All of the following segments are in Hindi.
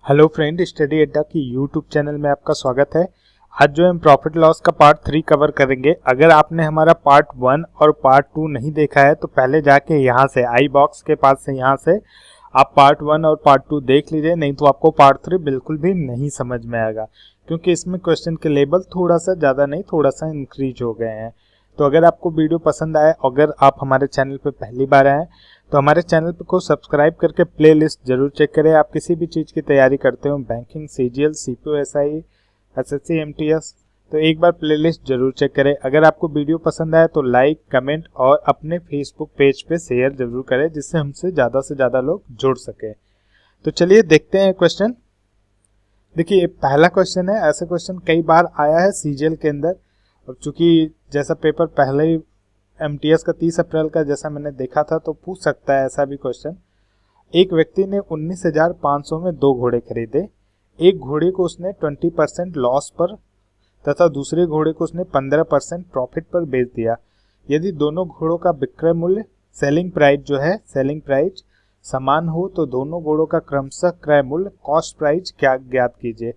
हेलो फ्रेंड, स्टडी अड्डा की यूट्यूब चैनल में आपका स्वागत है। आज जो हम प्रॉफिट लॉस का पार्ट 3 कवर करेंगे। अगर आपने हमारा पार्ट 1 और पार्ट 2 नहीं देखा है तो पहले जाके यहाँ से आई बॉक्स के पास से यहाँ से आप पार्ट 1 और पार्ट 2 देख लीजिए, नहीं तो आपको पार्ट 3 बिल्कुल भी नहीं समझ में आएगा, क्योंकि इसमें क्वेश्चन के लेवल थोड़ा सा ज़्यादा नहीं थोड़ा सा इंक्रीज हो गए हैं। तो अगर आपको वीडियो पसंद आए, अगर आप हमारे चैनल पर पहली बार आए तो हमारे चैनल को सब्सक्राइब करके प्लेलिस्ट जरूर चेक करें। आप किसी भी चीज़ की तैयारी करते हो, banking, CGL, CPO, SI, SSC, MTS, तो एक बार प्लेलिस्ट जरूर चेक करें। अगर आपको वीडियो पसंद आए तो लाइक, कमेंट और अपने फेसबुक पेज पे शेयर जरूर करें, जिससे हमसे ज़्यादा लोग जुड़ सके। तो चलिए देखते हैं क्वेश्चन। देखिए पहला क्वेश्चन है, ऐसे क्वेश्चन कई बार आया है सीजीएल के अंदर, और चूंकि जैसा पेपर पहले ही एमटीएस का 30 अप्रैल का जैसा मैंने देखा था, तो पूछ सकता है ऐसा भी क्वेश्चन। एक व्यक्ति ने 19,500 में 2 घोड़े खरीदे। एक घोड़े को उसने 20% लॉस पर तथा दूसरे घोड़े को उसने 15% प्रॉफिट पर बेच दिया। यदि दोनों घोड़ों का विक्रय मूल्य सेलिंग प्राइस समान हो तो दोनों घोड़ों का क्रमशः क्रय मूल्य कॉस्ट प्राइस क्या ज्ञात कीजिए।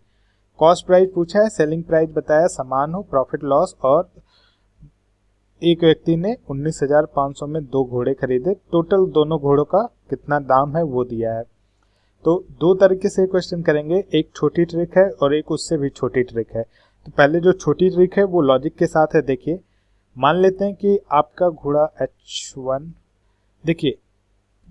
कॉस्ट प्राइस पूछा है, सेलिंग प्राइस बताया समान हो, प्रॉफिट लॉस, और एक व्यक्ति ने 19,500 में 2 घोड़े खरीदे। टोटल दोनों घोड़ों का कितना दाम है वो दिया है। तो दो तरीके से क्वेश्चन करेंगे, एक छोटी ट्रिक है और एक उससे भी छोटी ट्रिक है। तो पहले जो छोटी ट्रिक है वो लॉजिक के साथ है। देखिए, मान लेते हैं कि आपका घोड़ा H1, देखिए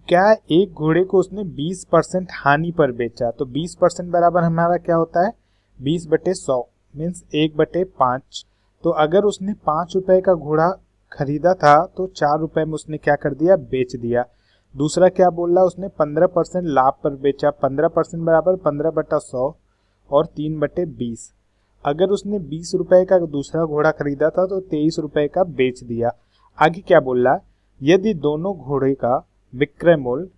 क्या एक घोड़े को उसने 20% हानि पर बेचा, तो 20% बराबर हमारा क्या होता है 20/100 मीन्स 1/5। तो अगर उसने 5 रुपए का घोड़ा खरीदा था तो 4 रुपए में उसने क्या कर दिया, बेच दिया। दूसरा क्या बोल रहा, उसने 15% लाभ पर बेचा, 15% बराबर 15/100 और 3/20। अगर उसने 20 रुपए का दूसरा घोड़ा खरीदा था तो 23 रुपए का बेच दिया। आगे क्या बोल रहा, यदि दोनों घोड़े का विक्रय मूल्य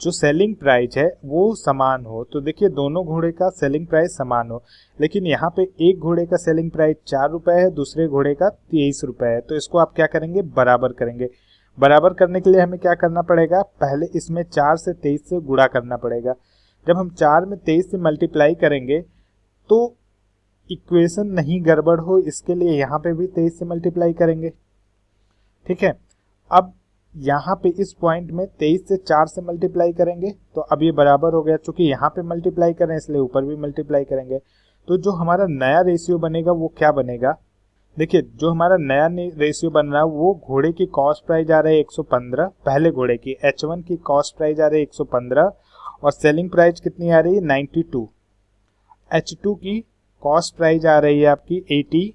जो सेलिंग प्राइस है वो समान हो। तो देखिए दोनों घोड़े का सेलिंग प्राइस समान हो, लेकिन यहाँ पे एक घोड़े का सेलिंग प्राइस 4 रुपए है, दूसरे घोड़े का 23 रुपए है। तो इसको आप क्या करेंगे, बराबर करेंगे। बराबर करने के लिए हमें क्या करना पड़ेगा, पहले इसमें 4 से 23 से गुणा करना पड़ेगा। जब हम 4 में 23 से मल्टीप्लाई करेंगे तो इक्वेशन नहीं गड़बड़ हो, इसके लिए यहाँ पे भी 23 से मल्टीप्लाई करेंगे। ठीक है, अब यहाँ पे इस पॉइंट में 23 से 4 से मल्टीप्लाई करेंगे तो अब ये बराबर हो गया। चूंकि यहाँ पे मल्टीप्लाई करें इसलिए ऊपर भी मल्टीप्लाई करेंगे। तो जो हमारा नया रेशियो बनेगा वो क्या बनेगा, देखिए जो हमारा नया रेशियो बन रहा है वो घोड़े की कॉस्ट प्राइस आ रही है 115, पहले घोड़े की H1 की कॉस्ट प्राइस आ रही है 115 और सेलिंग प्राइस कितनी आ रही है 92। H2 की कॉस्ट प्राइस आ रही है आपकी 80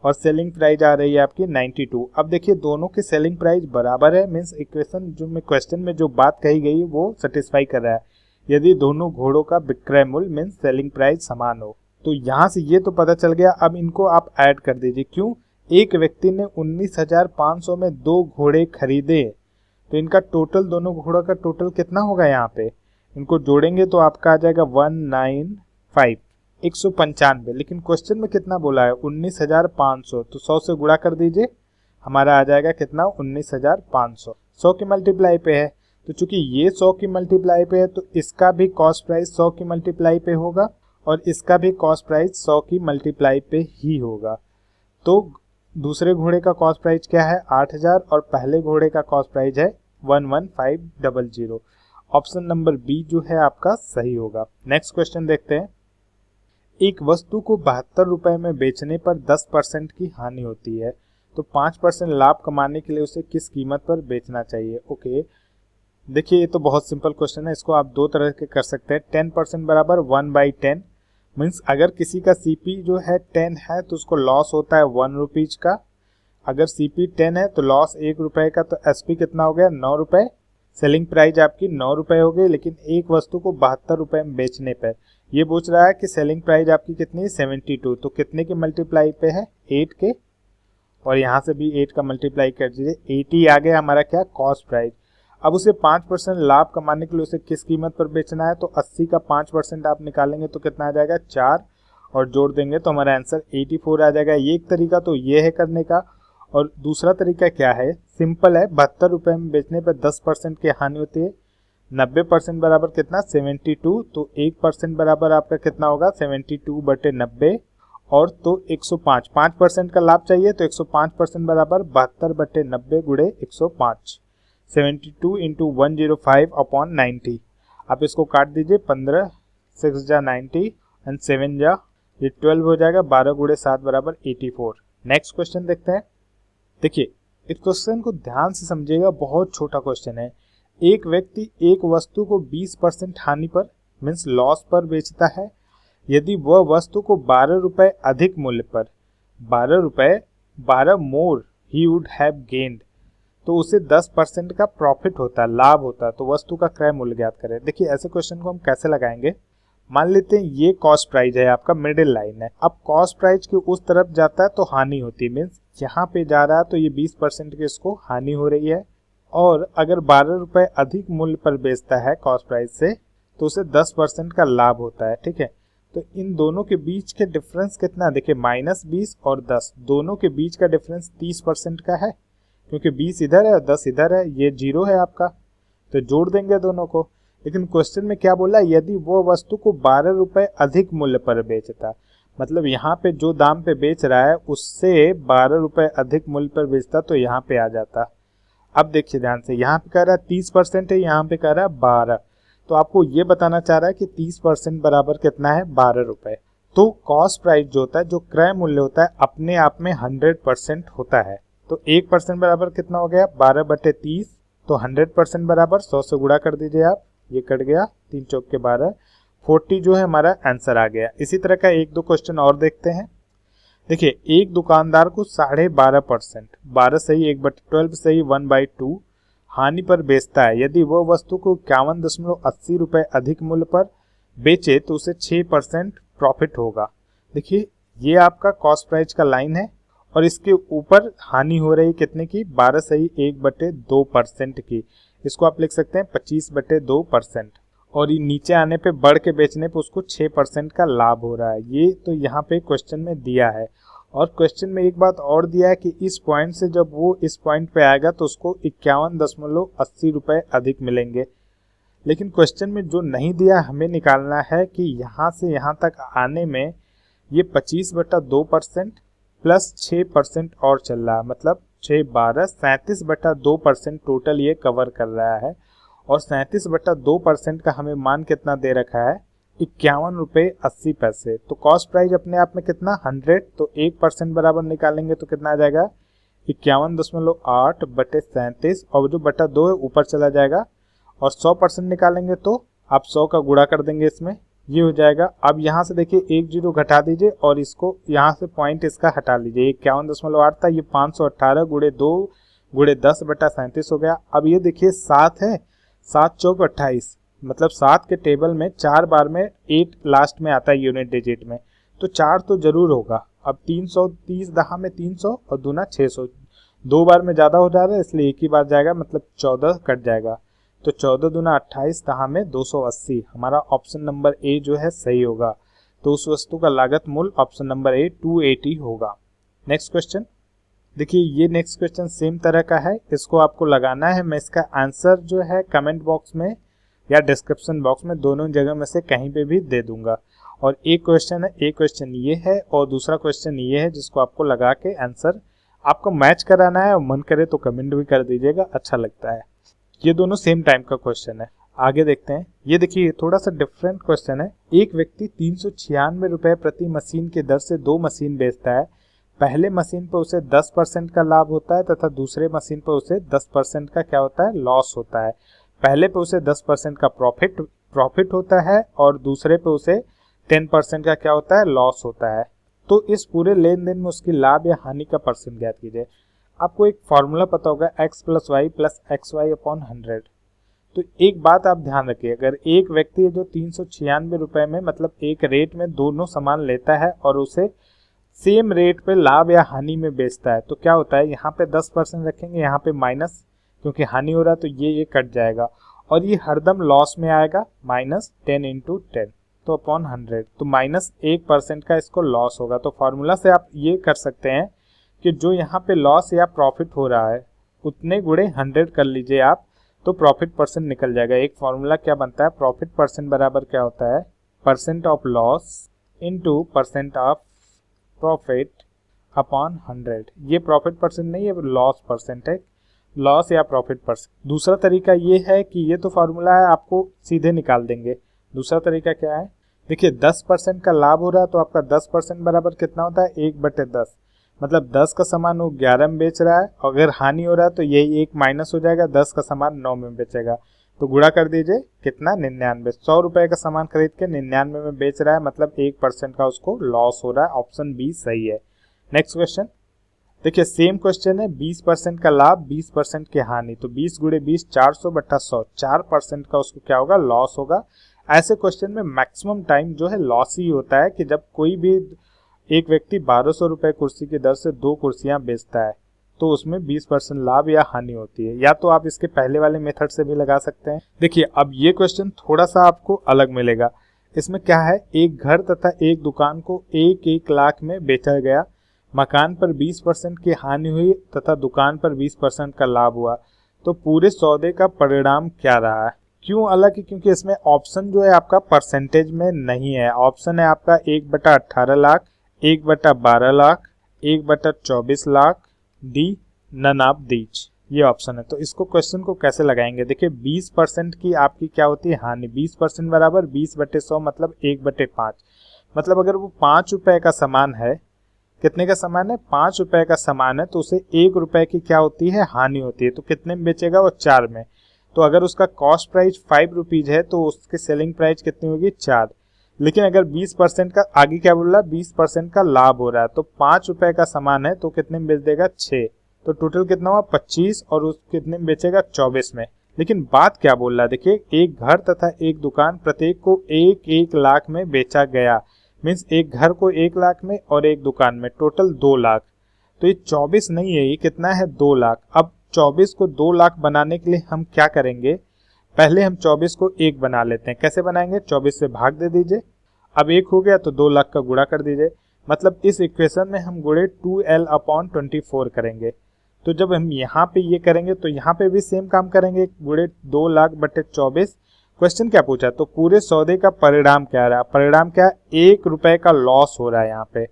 और सेलिंग प्राइस आ रही है आपकी 92। अब देखिए दोनों की सेलिंग प्राइस बराबर है, मीन्स इक्वेशन जो में क्वेश्चन में जो बात कही गई वो सेटिस्फाई कर रहा है। यदि दोनों घोड़ों का विक्रय मूल्य मीन्स सेलिंग प्राइस समान हो, तो यहाँ से ये तो पता चल गया। अब इनको आप ऐड कर दीजिए। क्यों, एक व्यक्ति ने 19,500 में 2 घोड़े खरीदे, तो इनका टोटल दोनों घोड़ों का टोटल कितना होगा, यहाँ पे इनको जोड़ेंगे तो आपका आ जाएगा 195 195। लेकिन क्वेश्चन में कितना बोला है 19,500, तो 100 से गुणा कर दीजिए, हमारा आ जाएगा कितना 19,500। 100 की मल्टीप्लाई पे है, तो चूंकि ये 100 की मल्टीप्लाई पे है तो इसका भी कॉस्ट प्राइस 100 की मल्टीप्लाई पे होगा और इसका भी कॉस्ट प्राइस 100 की मल्टीप्लाई पे ही होगा। तो दूसरे घोड़े का कॉस्ट प्राइस क्या है 8,000 और पहले घोड़े का कॉस्ट प्राइस है 11500। ऑप्शन नंबर बी जो है आपका सही होगा। नेक्स्ट क्वेश्चन देखते हैं। एक वस्तु को 72 रुपए में बेचने पर 10% की हानि होती है, तो 5% लाभ कमाने के लिए उसे किस कीमत पर बेचना चाहिए। ओके, देखिए ये तो बहुत सिंपल क्वेश्चन है, इसको आप दो तरह के कर सकते हैं। 10% बराबर 1/10 मीन्स अगर किसी का सीपी जो है 10 है तो उसको लॉस होता है 1 रुपीज का। अगर सीपी 10 है तो लॉस 1 रुपए का, तो एसपी कितना हो गया 9 रुपए। सेलिंग प्राइस आपकी 9 रुपए हो गई, लेकिन एक वस्तु को 72 रुपए में बेचने पर ये पूछ रहा है कि सेलिंग प्राइस आपकी कितनी है 72। तो कितने के मल्टीप्लाई पे है 8 के, और यहाँ से भी 8 का मल्टीप्लाई कर दीजिए, 80 आ गया हमारा क्या कॉस्ट प्राइस। अब उसे 5% लाभ कमाने के लिए उसे किस कीमत पर बेचना है, तो 80 का 5% आप निकालेंगे तो कितना आ जाएगा 4 और जोड़ देंगे तो हमारा आंसर 84 आ जाएगा। ये एक तरीका तो ये है करने का, और दूसरा तरीका क्या है, सिंपल है, 72 रुपए में बेचने पर 10% की हानि होती है। 90% बराबर कितना 72, तो 1% बराबर आपका कितना होगा 72/90, और तो 105, 5% का लाभ चाहिए तो 105% बराबर 72/90 गुणे 105, 72 इंटू 105/90। आप इसको काट दीजिए, 15 6 जा 90 एंड 7 जा ये 12 हो जाएगा, 12 गुणे 7 बराबर 84। नेक्स्ट क्वेश्चन देखते हैं। देखिए इस क्वेश्चन को ध्यान से समझिएगा, बहुत छोटा क्वेश्चन है। एक व्यक्ति एक वस्तु को 20% हानि पर मीन्स लॉस पर बेचता है। यदि वह वस्तु को 12 रुपए अधिक मूल्य पर 12 मोर ही वुड हैव गेन्ड, तो उसे 10% का प्रॉफिट होता है, लाभ होता है। तो वस्तु का क्रय मूल्य ज्ञात करें। देखिए ऐसे क्वेश्चन को हम कैसे लगाएंगे, मान लेते हैं ये कॉस्ट प्राइस है, आपका मिडिल लाइन है। अब कॉस्ट प्राइस के उस तरफ जाता है तो हानि होती है, मीन्स यहाँ पे जा रहा है तो ये 20% की इसको हानि हो रही है। और अगर 12 रुपए अधिक मूल्य पर बेचता है कॉस्ट प्राइस से तो उसे 10% का लाभ होता है। ठीक है, तो इन दोनों के बीच के डिफरेंस कितना, देखिए -20 और 10, दोनों के बीच का डिफरेंस 30% का है, क्योंकि 20 इधर है और 10 इधर है, ये 0 है आपका, तो जोड़ देंगे दोनों को। लेकिन क्वेश्चन में क्या बोला, यदि वो वस्तु को 12 रुपए अधिक मूल्य पर बेचता, मतलब यहाँ पे जो दाम पे बेच रहा है उससे 12 रुपए अधिक मूल्य पर बेचता तो यहाँ पे आ जाता। अब देखिए ध्यान से, यहाँ पे कह रहा है 30% है, यहाँ पे कह रहा है 12, तो आपको ये बताना चाह रहा है कि 30% बराबर कितना है 12 रुपए। तो कॉस्ट प्राइस जो होता है, जो क्रय मूल्य होता है, अपने आप में 100% होता है। तो 1% बराबर कितना हो गया 12/30, तो 100% बराबर 100 से गुणा कर दीजिए आप, ये कट गया, 3 चौक के 12, 40 जो है हमारा आंसर आ गया। इसी तरह का एक दो क्वेश्चन और देखते हैं। देखिए एक दुकानदार को 12.5%, 12 सही 1/12 सही 1/2 हानि पर बेचता है। यदि वह वस्तु को 51.80 रुपए अधिक मूल्य पर बेचे तो उसे 6% प्रॉफिट होगा। देखिए ये आपका कॉस्ट प्राइस का लाइन है और इसके ऊपर हानि हो रही कितने की, 12 सही 1/2% की। इसको आप लिख सकते हैं 25/2%, और ये नीचे आने पे बढ़ के बेचने पे उसको 6% का लाभ हो रहा है। ये तो यहाँ पे क्वेश्चन में दिया है। और क्वेश्चन में एक बात और दिया है कि इस पॉइंट से जब वो इस पॉइंट पे आएगा तो उसको 51.80 रुपए अधिक मिलेंगे। लेकिन क्वेश्चन में जो नहीं दिया हमें निकालना है कि यहाँ से यहाँ तक आने में ये 25/2% प्लस 6% और चल रहा है, मतलब 6 12 37/2% टोटल ये कवर कर रहा है। और 37/2% का हमें मान कितना दे रखा है 51 रुपये 80 पैसे। तो कॉस्ट प्राइस अपने आप में कितना 100, तो 1% बराबर निकालेंगे तो कितना आ जाएगा 51.8/37, और जो बटा 2 है ऊपर चला जाएगा। और 100% निकालेंगे तो आप 100 का गुणा कर देंगे इसमें, ये हो जाएगा। अब यहाँ से देखिए 1 0 घटा दीजिए और इसको यहाँ से पॉइंट इसका हटा लीजिए, 51.8 था, ये 518 गुणे 2 गुणे 10/37 हो गया। अब ये देखिए 7 है, 7 चौक 28, मतलब 7 के टेबल में 4 बार में 8 लास्ट में आता है यूनिट डिजिट में, तो 4 तो जरूर होगा। अब 330 दहा में 300 और दूना 600, 2 बार में ज़्यादा हो जा रहा है इसलिए एक ही बार जाएगा, मतलब 14 कट जाएगा। तो 14 दूना 28 दहा में 280, हमारा ऑप्शन नंबर ए जो है सही होगा। तो उस वस्तु का लागत मूल्य ऑप्शन नंबर ए 280 होगा। नेक्स्ट क्वेश्चन देखिए, ये नेक्स्ट क्वेश्चन सेम तरह का है, इसको आपको लगाना है। मैं इसका आंसर जो है कमेंट बॉक्स में या डिस्क्रिप्शन बॉक्स में, दोनों जगह में से कहीं पे भी दे दूंगा। और एक क्वेश्चन है, एक क्वेश्चन ये है और दूसरा क्वेश्चन ये है, जिसको आपको लगा के आंसर आपको मैच कराना है। और मन करे तो कमेंट भी कर दीजिएगा, अच्छा लगता है। ये दोनों सेम टाइम का क्वेश्चन है। आगे देखते हैं। ये देखिए थोड़ा सा डिफरेंट क्वेश्चन है। एक व्यक्ति 396 रुपए प्रति मशीन की दर से 2 मशीन बेचता है। पहले मशीन पर उसे 10% का लाभ होता है तथा दूसरे मशीन पर उसे 10% का क्या होता है, लॉस होता है। पहले पे उसे 10% का प्रॉफिट होता है और दूसरे पे उसे 10% का क्या होता है, लॉस होता है। तो इस पूरे लेन देन में उसकी लाभ या हानि का परसेंट ज्ञात कीजिए। आपको एक फॉर्मूला पता होगा x + y + xy/100। तो एक बात आप ध्यान रखिए, अगर एक व्यक्ति जो 396 रुपए में, मतलब एक रेट में दोनों सामान लेता है और उसे सेम रेट पे लाभ या हानि में बेचता है, तो क्या होता है, यहाँ पे 10% रखेंगे, यहाँ पे माइनस, क्योंकि हानि हो रहा है तो ये कट जाएगा और ये हरदम लॉस में आएगा। -10 × 10 तो अपॉन 100, तो -1% का इसको लॉस होगा। तो फॉर्मूला से आप ये कर सकते हैं कि जो यहाँ पे लॉस या प्रॉफिट हो रहा है उतने गुणे 100 कर लीजिए आप, तो प्रॉफिट परसेंट निकल जाएगा। एक फॉर्मूला क्या बनता है, प्रॉफिट परसेंट बराबर क्या होता है, percent of loss into percent of profit upon 100। ये प्रॉफिट परसेंट नहीं है, लॉस परसेंट है, लॉस या प्रॉफिट परसेंट। दूसरा तरीका ये है कि ये तो फार्मूला है, आपको सीधे निकाल देंगे। दूसरा तरीका क्या है, देखिए 10% का लाभ हो रहा है तो आपका 10% बराबर कितना होता है, 1/10। मतलब 10 का सामान वो 11 में बेच रहा है, अगर हानि हो रहा है तो यही 1 माइनस हो जाएगा, 10 का सामान 9 में बेचेगा, तो गुणा कर दीजिए कितना, 99। 100 रुपए का सामान खरीद के 99 में बेच रहा है, मतलब 1% का उसको लॉस हो रहा है। ऑप्शन बी सही है। नेक्स्ट क्वेश्चन देखिए, सेम क्वेश्चन है, 20% का लाभ 20% की हानि, तो 20 गुणे 20 400/100, 4% का उसको क्या होगा, लॉस होगा। ऐसे क्वेश्चन में मैक्सिमम टाइम जो है लॉस ही होता है कि जब कोई भी एक व्यक्ति 1200 रुपए कुर्सी की दर से 2 कुर्सियां बेचता है तो उसमें 20% लाभ या हानि होती है। या तो आप इसके पहले वाले मेथड से भी लगा सकते हैं। देखिए अब ये क्वेश्चन थोड़ा सा आपको अलग मिलेगा। इसमें क्या है, एक घर तथा एक दुकान को 1 लाख में बेचा गया, मकान पर 20% की हानि हुई तथा दुकान पर 20% का लाभ हुआ, तो पूरे सौदे का परिणाम क्या रहा है। क्यों अलग है, क्योंकि इसमें ऑप्शन जो है आपका परसेंटेज में नहीं है। ऑप्शन है आपका 1/18 lakh, 1/12 lakh, 1/24 lakh, D none of these, ये ऑप्शन है। तो इसको क्वेश्चन को कैसे लगाएंगे, देखिए 20% की आपकी क्या होती है, हानि। 20% बराबर 20/100 मतलब 1/5। मतलब अगर वो 5 रुपए का सामान है, कितने का सामान है, 5 रुपए का सामान है, तो उसे 1 रुपए की क्या होती है, हानि होती है। तो कितने में बेचेगा वो, 4 में। तो अगर उसका कॉस्ट प्राइस 5 रुपीज है तो उसकी सेलिंग प्राइस कितनी होगी, 4। लेकिन अगर 20% का, आगे क्या बोल रहा है, 20% का लाभ हो रहा है, तो 5 रुपए का सामान है तो कितने में बेच देगा, 6। तो टोटल कितना हुआ, 25, और उस कितने में बेचेगा, 24 में। लेकिन बात क्या बोल रहा है, देखिए एक घर तथा एक दुकान प्रत्येक को 1 लाख में बेचा गया, मीन्स एक घर को 1 लाख में और एक दुकान में, टोटल 2 लाख। तो ये 24 नहीं है, ये कितना है, 2 लाख। अब 24 को 2 लाख बनाने के लिए हम क्या करेंगे, पहले हम 24 को 1 बना लेते हैं। कैसे बनाएंगे, 24 से भाग दे दीजिए, अब 1 हो गया तो 2 लाख का गुणा कर दीजिए। मतलब इस इक्वेशन में हम गुणे 2L/24 करेंगे। तो जब हम यहाँ पे ये करेंगे तो यहाँ पे भी सेम काम करेंगे, गुणे 2 लाख/24। क्वेश्चन क्या पूछा, तो पूरे सौदे का परिणाम क्या रहा, परिणाम क्या, 1 रुपए का लॉस हो रहा है। यहाँ पे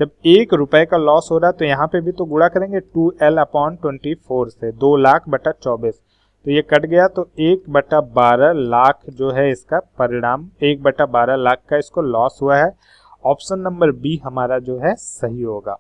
जब 1 रुपए का लॉस हो रहा है तो यहाँ पे भी तो गुणा करेंगे 2L/24 से, 2 लाख/24। तो ये कट गया, तो 1/12 लाख जो है इसका परिणाम, 1/12 लाख का इसको लॉस हुआ है। ऑप्शन नंबर बी हमारा जो है सही होगा।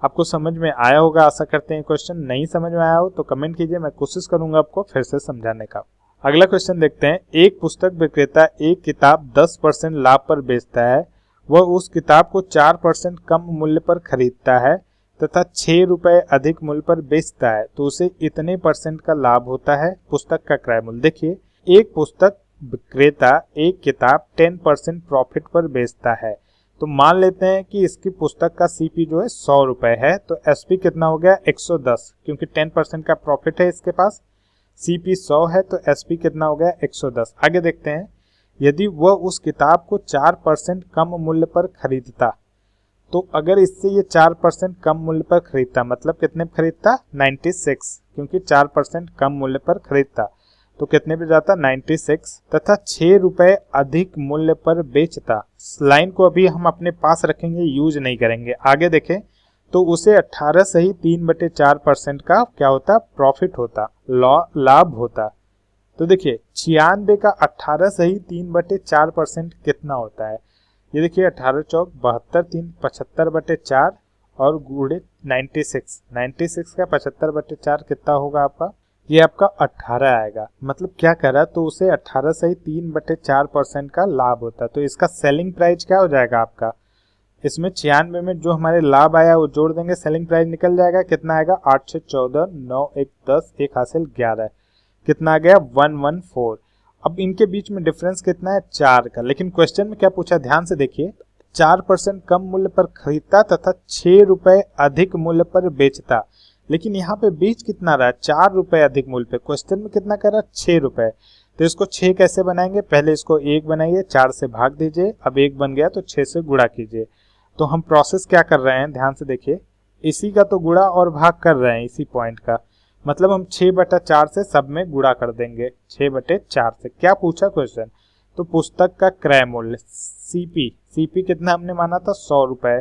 आपको समझ में आया होगा, आशा करते हैं। क्वेश्चन नहीं समझ में आया हो तो कमेंट कीजिए, मैं कोशिश करूंगा आपको फिर से समझाने का। अगला क्वेश्चन देखते हैं, एक पुस्तक विक्रेता एक किताब 10% लाभ पर बेचता है, वह उस किताब को 4% कम मूल्य पर खरीदता है तथा 6 रुपए अधिक मूल्य पर बेचता है, तो उसे इतने % का लाभ होता है। पुस्तक का क्रय मूल्य, देखिए एक पुस्तक विक्रेता एक किताब 10% प्रॉफिट पर बेचता है, तो मान लेते हैं कि इसकी पुस्तक का सीपी जो है 100 रुपए है, तो एसपी कितना हो गया, 110, क्योंकि 10% का प्रॉफिट है इसके पास। सीपी 100 है तो एसपी कितना हो गया, 110। आगे देखते हैं, यदि वह उस किताब को 4% कम मूल्य पर खरीदता, तो अगर इससे ये 4% कम मूल्य पर खरीदता, मतलब कितने पर खरीदता, 96, क्योंकि 4% कम मूल्य पर खरीदता, तो कितने पे जाता, 96, तथा 6 रुपए अधिक मूल्य पर बेचता। लाइन को अभी हम अपने पास रखेंगे, यूज नहीं करेंगे। आगे देखें तो उसे 18 सही 3/4% का क्या होता, प्रॉफिट होता, लाभ होता। तो देखिए 96 का 18 सही 3/4% कितना होता है, ये देखिए 18 चौक 72, 3 75/4 और गुणे 96 का 75/4 कितना होगा आपका, ये आपका 18 आएगा। मतलब क्या कर रहा है, तो उसे 18 सही 3/4% का लाभ होता है। तो इसका सेलिंग प्राइस क्या हो जाएगा आपका, इसमें 96 में जो हमारे लाभ आया वो जोड़ देंगे, सेलिंग प्राइस निकल जाएगा, कितना आएगा, 8 से 14, 9 1 10, 1 हासिल 11, कितना आ गया, 114। अब इनके बीच में डिफरेंस कितना है, 4 का। लेकिन क्वेश्चन में क्या पूछा, ध्यान से देखिए, 4% कम मूल्य पर खरीदता तथा 6 रुपए अधिक मूल्य पर बेचता। लेकिन यहाँ पे बेच कितना रहा है, 4 रुपए अधिक मूल्य पे। क्वेश्चन में कितना कर रहा है, 6 रुपए। तो इसको 6 कैसे बनाएंगे, पहले इसको 1 बनाइए, 4 से भाग दीजिए, अब 1 बन गया तो 6 से गुणा कीजिए। तो हम प्रोसेस क्या कर रहे हैं, ध्यान से देखिए, इसी का तो गुणा और भाग कर रहे हैं, इसी पॉइंट का। मतलब हम 6/4 से सब में गुणा कर देंगे 6/4 से। क्या पूछा क्वेश्चन, तो पुस्तक का क्रय मूल्य सीपी कितना हमने माना था 100 रुपए,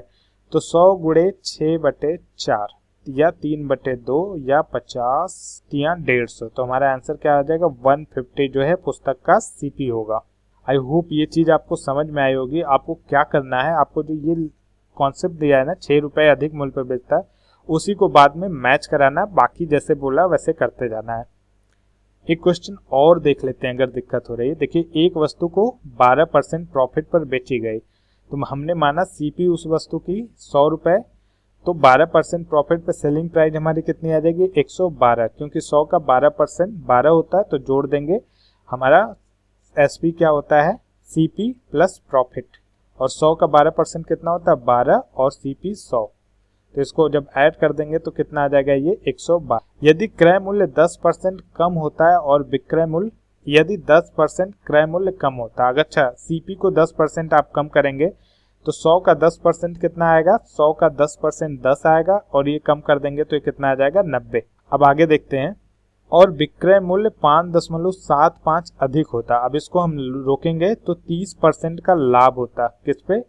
तो 100 गुणे 6/4 या 3/2 या 50 या 150, तो हमारा आंसर क्या आ जाएगा 150 जो है पुस्तक का सीपी होगा। आई होप ये चीज आपको समझ में आई होगी। आपको क्या करना है, आपको जो ये कॉन्सेप्ट दिया है ना 6 रुपए अधिक मूल्य पर बेचता है, उसी को बाद में मैच कराना है, बाकी जैसे बोला वैसे करते जाना है। एक क्वेश्चन और देख लेते हैं अगर दिक्कत हो रही है। देखिए एक वस्तु को 12% प्रॉफिट पर बेची गई, तो हमने माना सीपी उस वस्तु की 100 रुपए, तो 12% प्रॉफिट पे सेलिंग प्राइस हमारी कितनी आ जाएगी 112, क्योंकि 100 का 12% 12 होता है, तो जोड़ देंगे हमारा एसपी क्या होता है सीपी प्लस प्रॉफिट, और 100 का 12% कितना होता है 12 और सीपी 100, तो इसको जब ऐड कर देंगे तो कितना आ जाएगा ये 112। यदि क्रय मूल्य 10% कम होता है और विक्रय मूल्य यदि 10% क्रय मूल्य कम होता है, अगर अच्छा सीपी को 10% आप कम करेंगे तो 100 का 10% कितना आएगा, 100 का 10% 10 आएगा, और ये कम कर देंगे तो ये कितना आ जाएगा 90। अब आगे देखते हैं, और विक्रय मूल्य 5.75 अधिक होता। अब इसको हम रोकेंगे तो 30% का लाभ होता। किस पे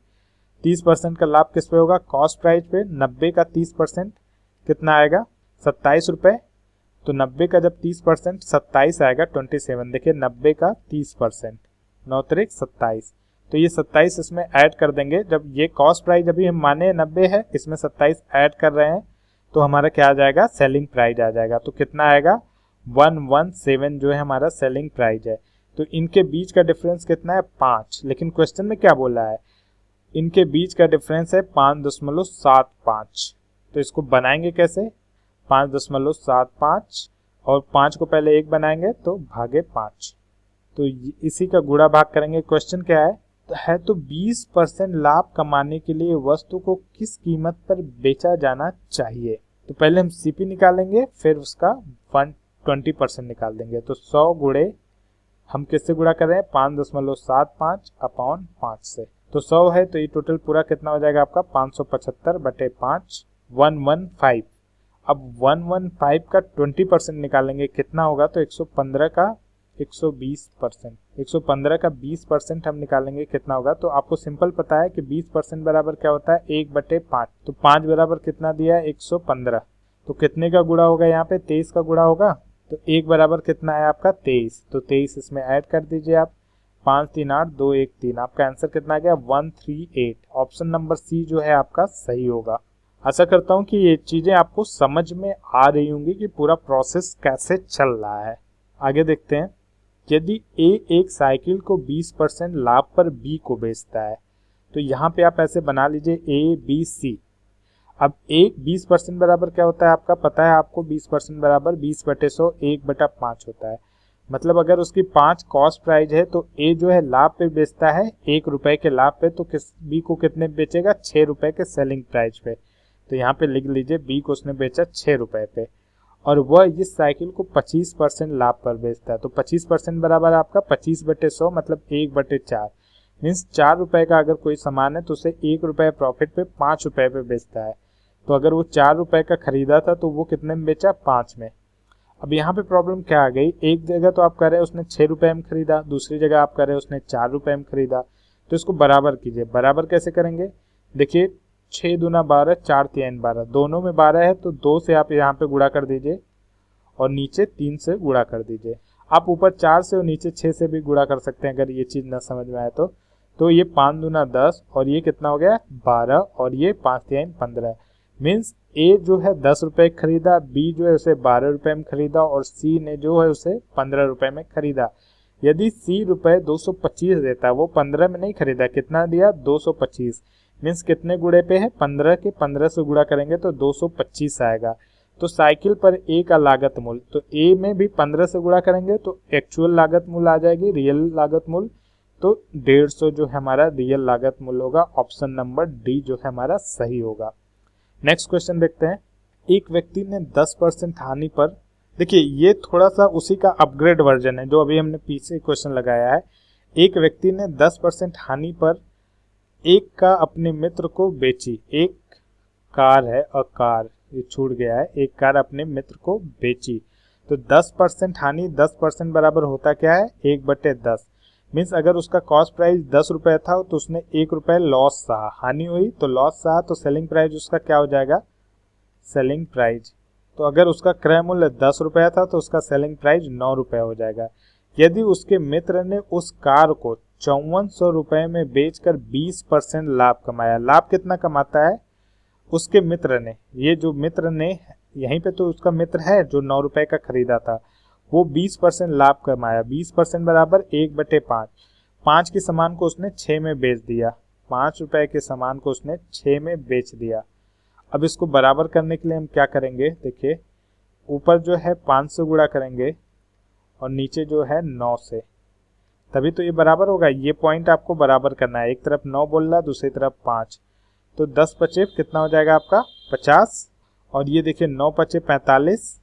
30% का लाभ किस पे होगा, कॉस्ट प्राइस पे। 90 का 30% कितना आएगा 27 रुपए, तो 90 का जब 30% 27 आएगा 27। देखिए 90 का 30% 9 त्रिक 27, तो ये 27 इसमें ऐड कर देंगे। जब ये कॉस्ट प्राइस अभी हम माने 90 है, इसमें 27 ऐड कर रहे हैं, तो हमारा क्या आ जाएगा सेलिंग प्राइस आ जाएगा। तो कितना आएगा 117 जो है हमारा सेलिंग प्राइस है। तो इनके बीच का डिफरेंस कितना है 5, लेकिन क्वेश्चन में क्या बोला है इनके बीच का डिफरेंस है 5.75। तो इसको बनाएंगे कैसे 5.75, और 5 को पहले 1 बनाएंगे तो भागे 5, तो इसी का गुणा भाग करेंगे। क्वेश्चन क्या है तो 20% लाभ कमाने के लिए वस्तु को किस कीमत पर बेचा जाना चाहिए। तो पहले हम सीपी निकालेंगे, फिर उसका 20% निकाल देंगे। तो 100 गुणे हम किससे गुणा कर रहे हैं 5.75 अपॉन 5 से, तो 100 है, तो ये टोटल पूरा कितना हो जाएगा आपका 575/5 115। अब 115 का 20% निकालेंगे कितना होगा, तो 115 का 120%, 115 का 20% हम निकालेंगे कितना होगा। तो आपको सिंपल पता है कि 20% बराबर क्या होता है 1/5, तो 5 बराबर कितना दिया है 115, तो कितने का गुणा होगा यहाँ पे 23 का गुणा होगा। तो 1 बराबर कितना है आपका 23, तो 23 इसमें ऐड कर दीजिए आप, 5 3 8 2 1 3, आपका आंसर कितना आ गया 138। ऑप्शन नंबर सी जो है आपका सही होगा। आशा करता हूँ कि ये चीजें आपको समझ में आ रही होंगी कि पूरा प्रोसेस कैसे चल रहा है। आगे देखते हैं, यदि ए एक साइकिल को 20% लाभ पर बी को बेचता है, तो यहाँ पे आप ऐसे बना लीजिए ए बी सी। अब एक 20% बराबर क्या होता है आपका पता है आपको, 20% बराबर 20/100 1/5 होता है। मतलब अगर उसकी 5 कॉस्ट प्राइस है तो ए जो है लाभ पे बेचता है 1 रुपए के लाभ पे, तो किस बी को कितने बेचेगा 6 रुपए के सेलिंग प्राइस पे। तो यहाँ पे लिख लीजिए बी को उसने बेचा 6 रुपए पे, और वह इस साइकिल को 25% लाभ पर बेचता है। तो 25% बराबर आपका 25/100 मतलब 1/4, मीन्स 4 रुपए का अगर कोई सामान है तो उसे 1 रुपए प्रॉफिट पे 5 रुपए पे बेचता है। तो अगर वो 4 रुपए का खरीदा था तो वो कितने में बेचा 5 में। अब यहाँ पे प्रॉब्लम क्या आ गई, एक जगह तो आप कह रहे हैं उसने 6 रुपए में खरीदा, दूसरी जगह आप कह रहे हैं उसने 4 रुपए में खरीदा, तो इसको बराबर कीजिए। बराबर कैसे करेंगे, देखिए 6 दूना 12 4 3 12, दोनों में 12 है तो 2 से आप यहाँ पे गुणा कर दीजिए और नीचे 3 से गुणा कर दीजिए। आप ऊपर 4 से और नीचे 6 से भी गुणा कर सकते हैं अगर ये चीज ना समझ में आए तो ये 5 दूना 10 और ये कितना हो गया 12 और ये 5 3 15, मीन्स ए जो है 10 रुपए खरीदा, बी जो है उसे 12 रुपए में खरीदा और सी ने जो है उसे 15 रुपए में खरीदा। यदि सी रुपए 225 देता, वो 15 में नहीं खरीदा, कितना दिया 225, मीन्स कितने गुणे पे है 15 के 15 से गुणा करेंगे तो 225 आएगा। तो साइकिल पर ए का लागत मूल्य, तो ए में भी 15 से गुणा करेंगे तो एक्चुअल लागत मूल्य आ जाएगी, रियल लागत मूल्य, तो 150 जो है हमारा रियल लागत मूल्य होगा। ऑप्शन नंबर डी जो है हमारा सही होगा। नेक्स्ट क्वेश्चन देखते हैं, एक व्यक्ति ने 10% हानि पर, देखिए ये थोड़ा सा उसी का अपग्रेड वर्जन है जो अभी हमने पीछे क्वेश्चन लगाया है। एक व्यक्ति ने 10% हानि पर एक का अपने मित्र को बेची, एक कार है, अ कार ये छूट गया है, एक कार अपने मित्र को बेची। तो 10% हानि, 10% बराबर होता क्या है, 1/10। मीन्स अगर उसका कॉस्ट प्राइस 10 रुपये था तो उसने 1 रुपये लॉस सहा, हानि हुई तो लॉस सहा, तो सेलिंग प्राइस उसका क्या हो जाएगा, सेलिंग प्राइस। तो अगर उसका क्रय मूल्य 10 रुपया था तो उसका सेलिंग प्राइस 9 रुपये हो जाएगा। यदि उसके मित्र ने उस कार को 5400 रुपये में बेचकर 20% लाभ कमाया, लाभ कितना कमाता है उसके मित्र ने, ये जो मित्र ने यहीं पे तो उसका मित्र है जो 9 रुपये का खरीदा था, वो 20% लाभ कमाया। 20% बराबर 1/5। 5 के सामान को उसने 6 में बेच दिया, 5 रुपये के सामान को उसने 6 में बेच दिया। अब इसको बराबर करने के लिए हम क्या करेंगे, देखिए ऊपर जो है 5 से गुणा करेंगे और नीचे जो है 9 से, तभी तो ये बराबर होगा। ये पॉइंट आपको बराबर करना है, एक तरफ 9 बोल रहा, दूसरी तरफ 5, तो 10 पचे कितना हो जाएगा आपका 50, और ये देखिए 9 पचे 45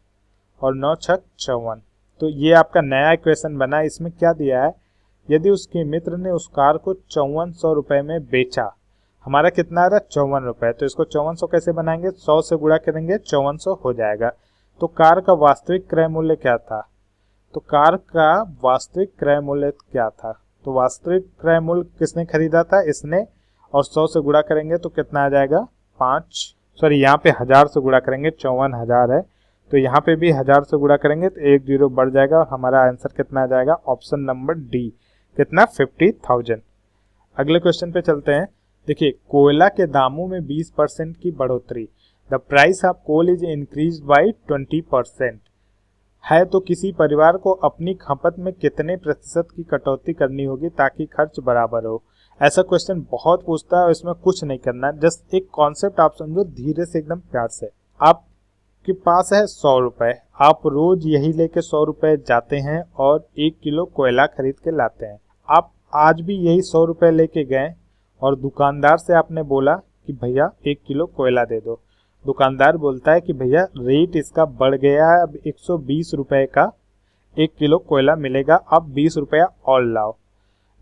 और 9 छक 54। तो ये आपका नया इक्वेशन बना। इसमें क्या दिया है, यदि उसके मित्र ने उस कार को 5400 रुपये में बेचा, हमारा कितना आ रहा है 54 रुपये, तो इसको 5400 कैसे बनाएंगे, 100 से गुणा करेंगे 5400 हो जाएगा। तो कार का वास्तविक क्रय मूल्य क्या था, तो कार का वास्तविक क्रय मूल्य क्या था, तो वास्तविक क्रय मूल्य किसने खरीदा था, इसने, और 100 से गुणा करेंगे तो कितना आ जाएगा 5, सॉरी यहाँ पे 1000 से गुणा करेंगे, 54,000 है, तो यहाँ पे भी 1000 से गुणा करेंगे तो 1 जीरो बढ़ जाएगा। हमारा आंसर कितना आ जाएगा, ऑप्शन नंबर डी, कितना 50,000। अगले क्वेश्चन पे चलते हैं। देखिए कोयला के दामों में 20% की बढ़ोतरी, the price of coal is increase by 20% है, तो किसी परिवार को अपनी खपत में कितने प्रतिशत की कटौती करनी होगी ताकि खर्च बराबर हो। ऐसा क्वेश्चन बहुत पूछता है और इसमें कुछ नहीं करना, जस्ट एक कॉन्सेप्ट आप समझो धीरे से एकदम प्यार से। आपके पास है 100 रुपये, आप रोज यही लेके 100 रुपये जाते हैं और 1 किलो कोयला खरीद के लाते हैं। आप आज भी यही 100 रुपये लेके गए और दुकानदार से आपने बोला कि भैया 1 किलो कोयला दे दो। दुकानदार बोलता है कि भैया रेट इसका बढ़ गया है, अब 120 रुपये का 1 किलो कोयला मिलेगा, अब 20 रुपया और लाओ।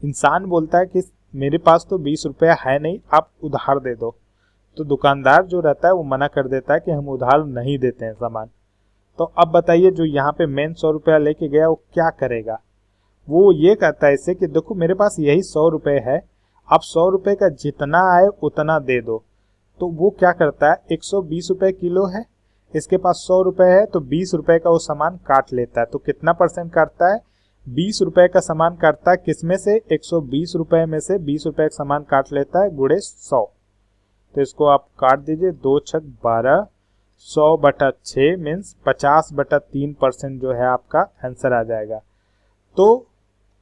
इंसान बोलता है कि मेरे पास तो 20 रुपया है नहीं, आप उधार दे दो। तो दुकानदार जो रहता है वो मना कर देता है कि हम उधार नहीं देते हैं सामान। तो अब बताइए जो यहाँ पे मेन 100 रुपया लेके गया वो क्या करेगा, वो ये कहता है इससे कि देखो मेरे पास यही 100 रुपये है, आप 100 रुपये का जितना आए उतना दे दो। तो वो क्या करता है, 120 रुपये किलो है, इसके पास 100 रुपये है, तो 20 रुपये का वो सामान काट लेता है। तो कितना परसेंट काटता है, 20 रुपये का सामान काटता है, किसमें से 120 रुपये में से 20 रुपये का सामान काट लेता है गुणे 100। तो इसको आप काट दीजिए, 2 छक 12, 100/6 मीन्स 50/3% जो है आपका आंसर आ जाएगा। तो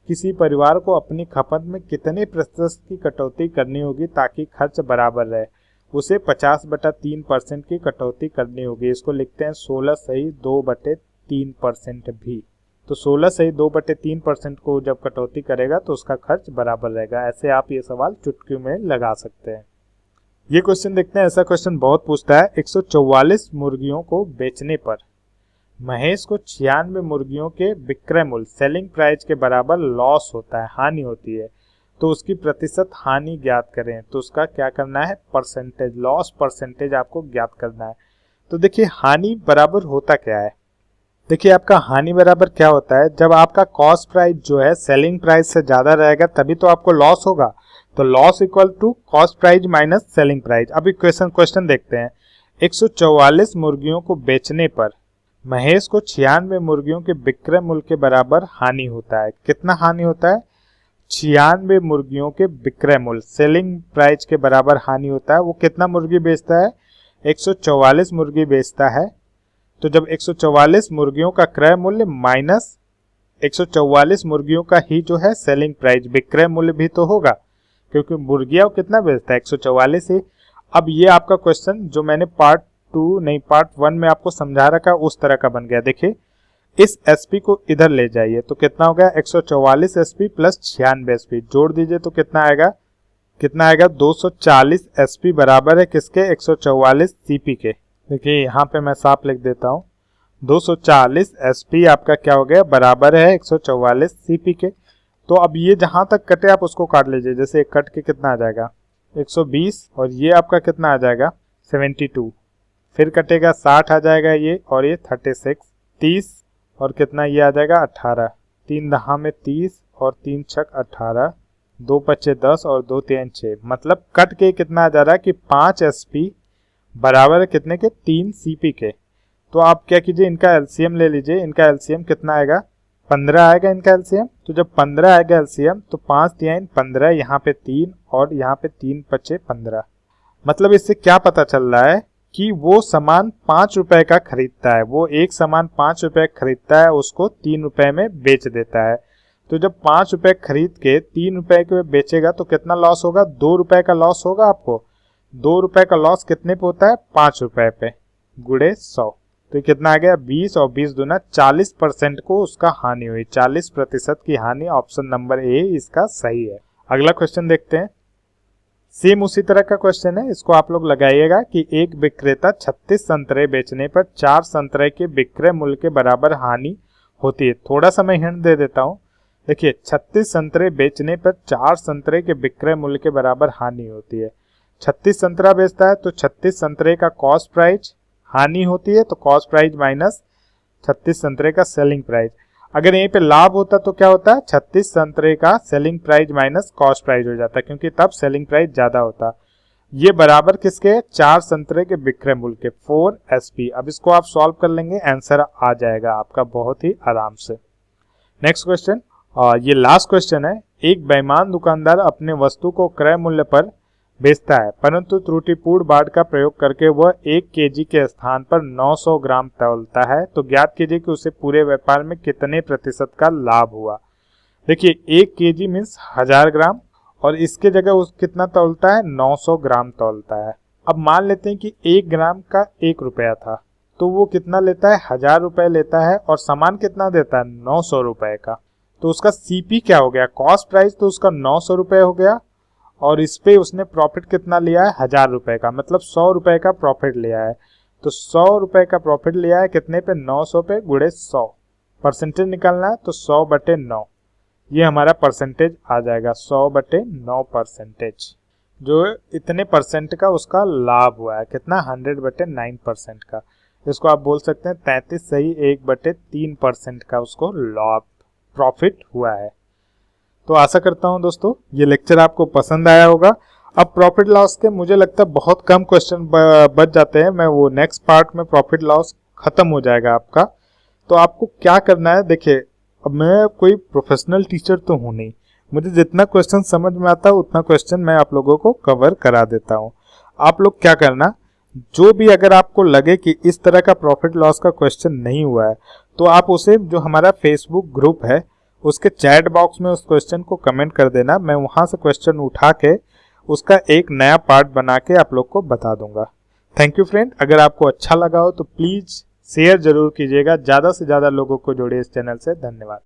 किसी परिवार को अपनी खपत में कितने प्रतिशत की कटौती करनी होगी ताकि खर्च बराबर रहे, उसे 50/3% की कटौती करनी होगी। इसको लिखते हैं 16 सही 2/3% भी। तो 16 सही 2/3% को जब कटौती करेगा तो उसका खर्च बराबर रहेगा। ऐसे आप ये सवाल चुटकी में लगा सकते हैं। ये क्वेश्चन देखते हैं, ऐसा क्वेश्चन बहुत पूछता है। 144 मुर्गियों को बेचने पर महेश को 96 मुर्गियों के विक्रय मूल्य सेलिंग प्राइस के बराबर लॉस होता है, हानि होती है, तो उसकी प्रतिशत हानि ज्ञात करें। तो उसका क्या करना है, परसेंटेज, लॉस परसेंटेज आपको ज्ञात करना है। तो देखिए हानि बराबर होता क्या है, देखिए आपका हानि बराबर क्या होता है, जब आपका कॉस्ट प्राइस जो है सेलिंग प्राइस से ज्यादा रहेगा तभी तो आपको लॉस होगा। तो loss equal to cost price minus selling price. अभी क्वेश्चन देखते हैं। 144 मुर्गियों को बेचने पर महेश को 96 मुर्गियों के विक्रय मूल्य के बराबर हानि होता है। कितना हानि होता है, 96 मुर्गियों के विक्रय मूल्य सेलिंग प्राइस के बराबर हानि होता है। वो कितना मुर्गी बेचता है, 144 मुर्गी बेचता है। तो जब 144 मुर्गियों का क्रय मूल्य माइनस 144 मुर्गियों का ही जो है सेलिंग प्राइस, विक्रय मूल्य भी तो होगा क्योंकि मुर्गियां कितना बेचता है 144 ही। अब ये आपका क्वेश्चन जो मैंने पार्ट 1 में आपको समझा रखा उस तरह का बन गया। देखिए इस एसपी को इधर ले जाइए तो कितना हो गया, 144 एसपी प्लस 96 एसपी जोड़ दीजिए तो कितना आएगा 240 एसपी बराबर है किसके, 144 सीपी के। देखिए यहाँ पे मैं साफ लिख देता हूँ, 240 एसपी आपका क्या हो गया, बराबर है 144 सीपी के। तो अब ये जहां तक कटे आप उसको काट लीजिए, जैसे कट के कितना आ जाएगा 120 और ये आपका कितना आ जाएगा 72। फिर कटेगा 60 आ जाएगा ये, और ये 36, 30 और कितना ये आ जाएगा 18, 3 दहा में 30 और 3 छक 18, 2 पच्चे 10 और 2 3 6, मतलब कट के कितना आ जा रहा है कि 5 SP बराबर है कितने के, 3 CP के। तो आप क्या कीजिए, इनका LCM ले लीजिए। इनका LCM कितना आएगा, 15 आएगा इनका LCM। तो जब 15 आएगा LCM तो 5 3 15, यहाँ पे 3 और यहाँ पे 3 पच्चे 15। मतलब इससे क्या पता चल रहा है कि वो सामान 5 रुपए का खरीदता है, वो एक सामान 5 रुपए खरीदता है, उसको 3 रुपए में बेच देता है। तो जब 5 रुपए खरीद के 3 रुपए के बेचेगा तो कितना लॉस होगा, 2 रुपए का लॉस होगा आपको। 2 रुपए का लॉस कितने पे होता है, 5 रुपए पे, गुणे 100। तो कितना आ गया 20 और 20 दूना 40% को उसका हानि हुई, 40% की हानि। ऑप्शन नंबर ए इसका सही है। अगला क्वेश्चन देखते हैं। सेम उसी तरह का क्वेश्चन है, इसको आप लोग लगाइएगा कि एक विक्रेता 36 संतरे बेचने पर 4 संतरे के विक्रय मूल्य के बराबर हानि होती है। थोड़ा सा मैं हिंट दे देता हूँ। देखिए 36 संतरे बेचने पर 4 संतरे के विक्रय मूल्य के बराबर हानि होती है। 36 संतरा बेचता है तो 36 संतरे का कॉस्ट प्राइस हानि होती है, तो कॉस्ट प्राइस माइनस 36 संतरे का सेलिंग प्राइस। अगर यहीं पे लाभ होता तो क्या होता है, 36 संतरे का selling price minus cost price हो जाता, क्योंकि तब सेलिंग प्राइस ज्यादा होता। ये बराबर किसके, 4 संतरे के विक्रय मूल्य के, 4 SP। अब इसको आप सॉल्व कर लेंगे, आंसर आ जाएगा आपका बहुत ही आराम से। नेक्स्ट क्वेश्चन, ये लास्ट क्वेश्चन है। एक बेईमान दुकानदार अपने वस्तु को क्रय मूल्य पर बेचता है, परंतु त्रुटिपूर्ण बाट का प्रयोग करके वह 1 kg के स्थान पर 900 ग्राम तौलता है, तो ज्ञात कीजिए कि उसे पूरे व्यापार में कितने प्रतिशत का लाभ हुआ। देखिए 1 kg मीन्स 1000 ग्राम, और इसके जगह उस कितना तौलता है, 900 ग्राम तौलता है। अब मान लेते हैं कि 1 ग्राम का 1 रुपया था, तो वो कितना लेता है, 1000 रुपए लेता है, और सामान कितना देता है, 900 रुपए का। तो उसका CP क्या हो गया, कॉस्ट प्राइस तो उसका 900 रुपए हो गया, और इस पे उसने प्रॉफिट कितना लिया है, 1000 रुपए का, मतलब 100 रुपए का प्रॉफिट लिया है। तो 100 रुपए का प्रॉफिट लिया है कितने पे, 900 पे, गुणे 100। परसेंटेज निकालना है तो 100/9, ये हमारा परसेंटेज आ जाएगा, 100/9 परसेंटेज। जो इतने परसेंट का उसका लाभ हुआ है, कितना, 100/9% का। इसको आप बोल सकते हैं 33 सही 1/3% का उसको लाभ प्रॉफिट हुआ है। तो आशा करता हूं दोस्तों ये लेक्चर आपको पसंद आया होगा। अब प्रॉफिट लॉस के मुझे लगता है बहुत कम क्वेश्चन बच जाते हैं, मैं वो नेक्स्ट पार्ट में प्रॉफिट लॉस खत्म हो जाएगा आपका। तो आपको क्या करना है, देखिए अब मैं कोई प्रोफेशनल टीचर तो हूँ नहीं, मुझे जितना क्वेश्चन समझ में आता है उतना क्वेश्चन मैं आप लोगों को कवर करा देता हूँ। आप लोग क्या करना, जो भी अगर आपको लगे कि इस तरह का प्रॉफिट लॉस का क्वेश्चन नहीं हुआ है, तो आप उसे, जो हमारा फेसबुक ग्रुप है उसके चैट बॉक्स में उस क्वेश्चन को कमेंट कर देना, मैं वहां से क्वेश्चन उठा के उसका एक नया पार्ट बना के आप लोग को बता दूंगा। थैंक यू फ्रेंड, अगर आपको अच्छा लगा हो तो प्लीज शेयर जरूर कीजिएगा, ज्यादा से ज्यादा लोगों को जोड़िए इस चैनल से। धन्यवाद।